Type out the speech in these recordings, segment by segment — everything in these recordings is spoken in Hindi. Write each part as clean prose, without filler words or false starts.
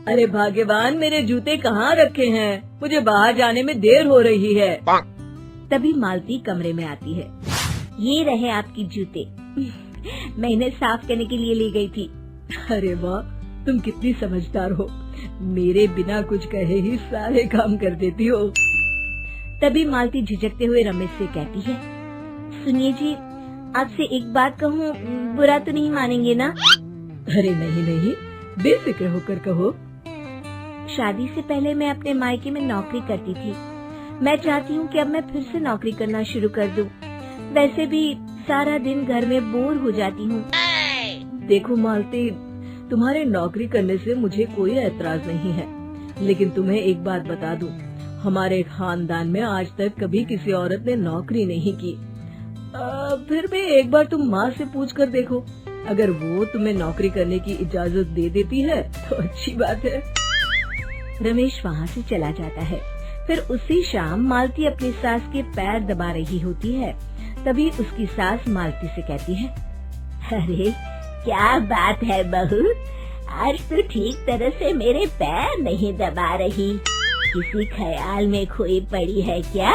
अरे भाग्यवान, मेरे जूते कहाँ रखे हैं? मुझे बाहर जाने में देर हो रही है। तभी मालती कमरे में आती है। ये रहे आपकी जूते। मैं इन्हें साफ करने के लिए ले गई थी। अरे वाह, तुम कितनी समझदार हो। मेरे बिना कुछ कहे ही सारे काम कर देती हो। तभी मालती झिझकते हुए रमेश से कहती है, सुनिए जी, आपसे एक बात कहूँ, बुरा तो नहीं मानेंगे ना? अरे नहीं नहीं, बेफिक्र होकर कहो। शादी से पहले मैं अपने मायके में नौकरी करती थी। मैं चाहती हूँ कि अब मैं फिर से नौकरी करना शुरू कर दूँ। वैसे भी सारा दिन घर में बोर हो जाती हूँ। देखो मालती, तुम्हारे नौकरी करने से मुझे कोई ऐतराज नहीं है, लेकिन तुम्हें एक बात बता दूं, हमारे खानदान में आज तक कभी किसी औरत ने नौकरी नहीं की। फिर भी एक बार तुम माँ से पूछ कर देखो, अगर वो तुम्हें नौकरी करने की इजाजत दे देती है तो अच्छी बात है। रमेश वहाँ से चला जाता है। फिर उसी शाम मालती अपनी सास के पैर दबा रही होती है। तभी उसकी सास मालती से कहती है, अरे क्या बात है बहू, आज तो ठीक तरह से मेरे पैर नहीं दबा रही। किसी ख्याल में खोई पड़ी है क्या?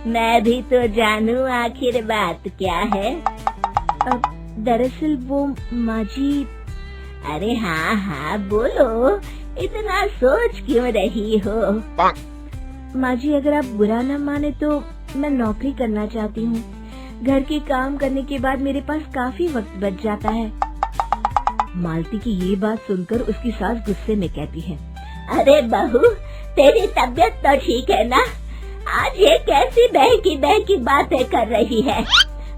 मैं भी तो जानूं आखिर बात क्या है। दरअसल वो माँ जी। अरे हाँ हाँ बोलो, इतना सोच क्यों रही हो? माँ जी, अगर आप बुरा न माने तो मैं नौकरी करना चाहती हूँ। घर के काम करने के बाद मेरे पास काफी वक्त बच जाता है। मालती की ये बात सुनकर उसकी सास गुस्से में कहती है, अरे बहू, तेरी तबीयत तो ठीक है ना? आज ये कैसी बहकी बातें कर रही है?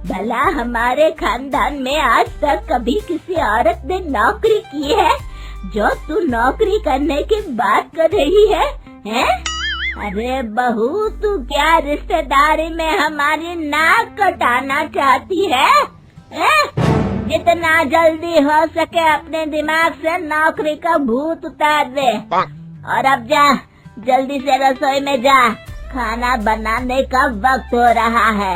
भला हमारे खानदान में आज तक कभी किसी औरत ने नौकरी की है जो तू नौकरी करने की बात कर रही है, हैं? अरे बहू, तू क्या रिश्तेदारी में हमारी नाक कटाना चाहती है? जितना जल्दी हो सके अपने दिमाग से नौकरी का भूत उतार दे, और अब जा, जल्दी से रसोई में जा, खाना बनाने का वक्त हो रहा है।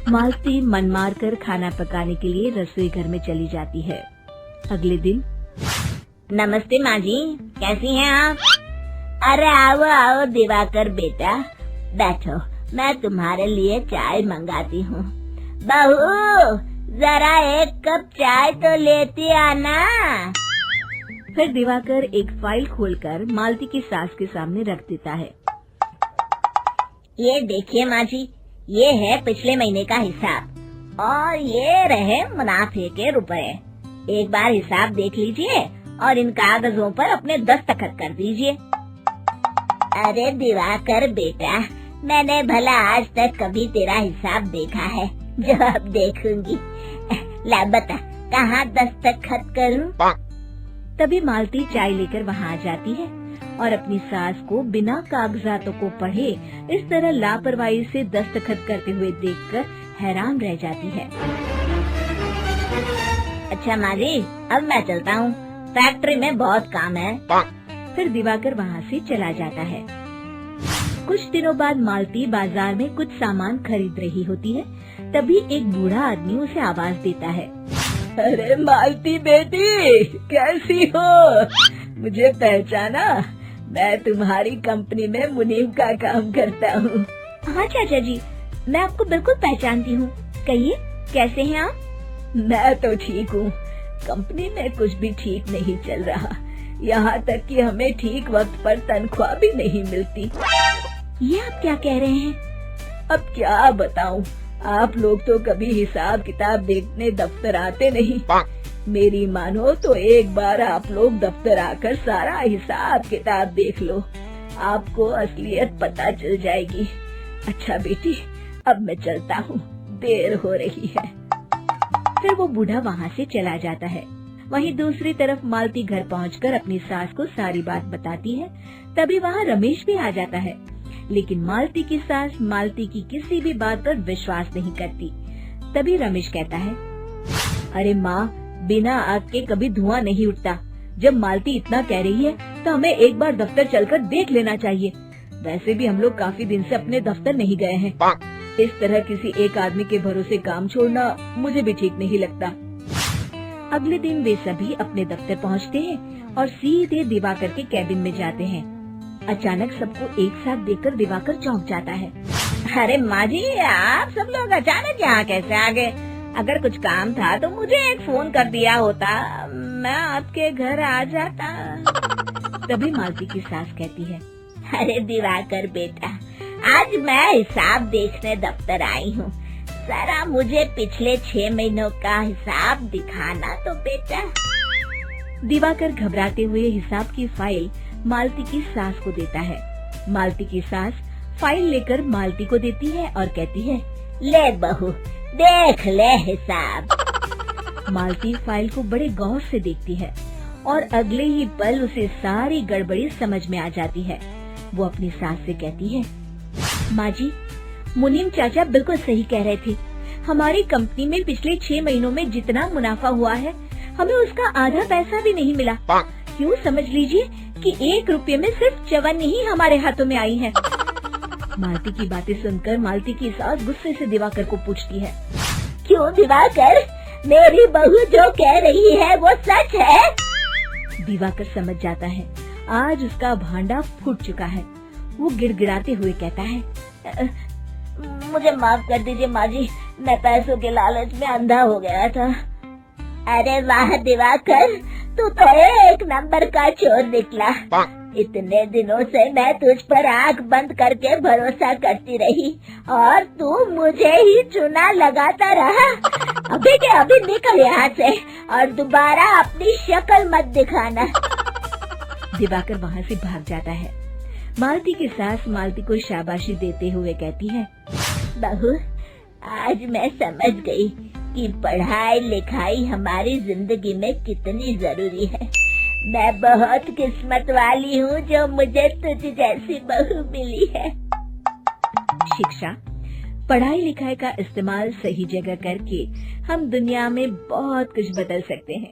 मालती मन मार कर खाना पकाने के लिए रसोई घर में चली जाती है। अगले दिन, नमस्ते माँ जी, कैसी हैं आप? अरे आओ आओ दिवाकर बेटा, बैठो, मैं तुम्हारे लिए चाय मंगाती हूँ। बहू, जरा एक कप चाय तो लेती आना। फिर दिवाकर एक फाइल खोलकर मालती की सास के सामने रख देता है। ये देखिए माँ जी, ये है पिछले महीने का हिसाब और ये रहे मुनाफे के रुपए। एक बार हिसाब देख लीजिए और इन कागजों पर अपने दस्तखत कर दीजिए। अरे दिवाकर बेटा, मैंने भला आज तक कभी तेरा हिसाब देखा है जो अब देखूंगी? ला बता, कहाँ दस्तखत करूं? तभी मालती चाय लेकर वहाँ आ जाती है और अपनी सास को बिना कागजातों को पढ़े इस तरह लापरवाही से दस्तखत करते हुए देखकर हैरान रह जाती है। अच्छा माँ जी, अब मैं चलता हूँ, फैक्ट्री में बहुत काम है। फिर दिवाकर वहाँ से चला जाता है। कुछ दिनों बाद मालती बाजार में कुछ सामान खरीद रही होती है। तभी एक बूढ़ा आदमी उसे आवाज देता है, अरे मालती बेटी, कैसी हो? मुझे पहचाना? मैं तुम्हारी कंपनी में मुनीम का काम करता हूँ। हाँ चाचा जी, मैं आपको बिल्कुल पहचानती हूँ। कहिए, कैसे हैं आप? मैं तो ठीक हूँ। कंपनी में कुछ भी ठीक नहीं चल रहा, यहाँ तक कि हमें ठीक वक्त पर तनख्वाह भी नहीं मिलती। ये आप क्या कह रहे हैं? अब क्या बताऊँ, आप लोग तो कभी हिसाब किताब देखने दफ्तर आते नहीं। मेरी मानो तो एक बार आप लोग दफ्तर आकर सारा हिसाब किताब देख लो, आपको असलियत पता चल जाएगी। अच्छा बेटी, अब मैं चलता हूँ, देर हो रही है। फिर वो बूढ़ा वहाँ से चला जाता है। वहीं दूसरी तरफ मालती घर पहुंचकर अपनी सास को सारी बात बताती है। तभी वहाँ रमेश भी आ जाता है, लेकिन मालती की सास मालती की किसी भी बात पर विश्वास नहीं करती। तभी रमेश कहता है, अरे माँ, बिना आग के कभी धुआं नहीं उठता। जब मालती इतना कह रही है तो हमें एक बार दफ्तर चलकर देख लेना चाहिए। वैसे भी हम लोग काफी दिन से अपने दफ्तर नहीं गए हैं। इस तरह किसी एक आदमी के भरोसे काम छोड़ना मुझे भी ठीक नहीं लगता। अगले दिन वे सभी अपने दफ्तर पहुंचते हैं और सीधे दिवाकर के कैबिन में जाते हैं। अचानक सबको एक साथ देखकर दिवाकर चौंक जाता है। अरे माँ जी, आप सब लोग अचानक यहाँ कैसे आ गए? अगर कुछ काम था तो मुझे एक फोन कर दिया होता, मैं आपके घर आ जाता। तभी मालती की सास कहती है, अरे दिवाकर बेटा, आज मैं हिसाब देखने दफ्तर आई हूँ। जरा मुझे पिछले 6 महीनों का हिसाब दिखाना तो बेटा। दिवाकर घबराते हुए हिसाब की फाइल मालती की सास को देता है। मालती की सास फाइल लेकर मालती को देती है और कहती है, ले बहू, देख ले हिसाब। मालती फाइल को बड़े गौर से देखती है और अगले ही पल उसे सारी गड़बड़ी समझ में आ जाती है। वो अपनी सास से कहती है, माँ जी, मुनीम चाचा बिल्कुल सही कह रहे थे। हमारी कंपनी में पिछले 6 महीनों में जितना मुनाफा हुआ है, हमें उसका आधा पैसा भी नहीं मिला। क्यों समझ लीजिए कि 1 रुपये में सिर्फ चवन्नी ही हमारे हाथों में आई है। मालती की बातें सुनकर मालती की सास गुस्से से दिवाकर को पूछती है, क्यों दिवाकर, मेरी बहू जो कह रही है वो सच है? दिवाकर समझ जाता है आज उसका भांडा फूट चुका है। वो गिड़गिड़ाते हुए कहता है, मुझे माफ कर दीजिए माँ जी, मैं पैसों के लालच में अंधा हो गया था। अरे वाह दिवाकर, तू तो एक नंबर का चोर निकला। इतने दिनों से मैं तुझ पर आंख बंद करके भरोसा करती रही और तू मुझे ही चुना लगाता रहा। अभी के अभी निकल यहाँ से और दोबारा अपनी शक्ल मत दिखाना। दिवाकर वहाँ से भाग जाता है। मालती की सास मालती को शाबाशी देते हुए कहती है, बहू, आज मैं समझ गई कि पढ़ाई लिखाई हमारी जिंदगी में कितनी जरूरी है। मैं बहुत किस्मत वाली हूँ जो मुझे तुझ जैसी बहू मिली है। शिक्षा, पढ़ाई लिखाई का इस्तेमाल सही जगह करके हम दुनिया में बहुत कुछ बदल सकते हैं।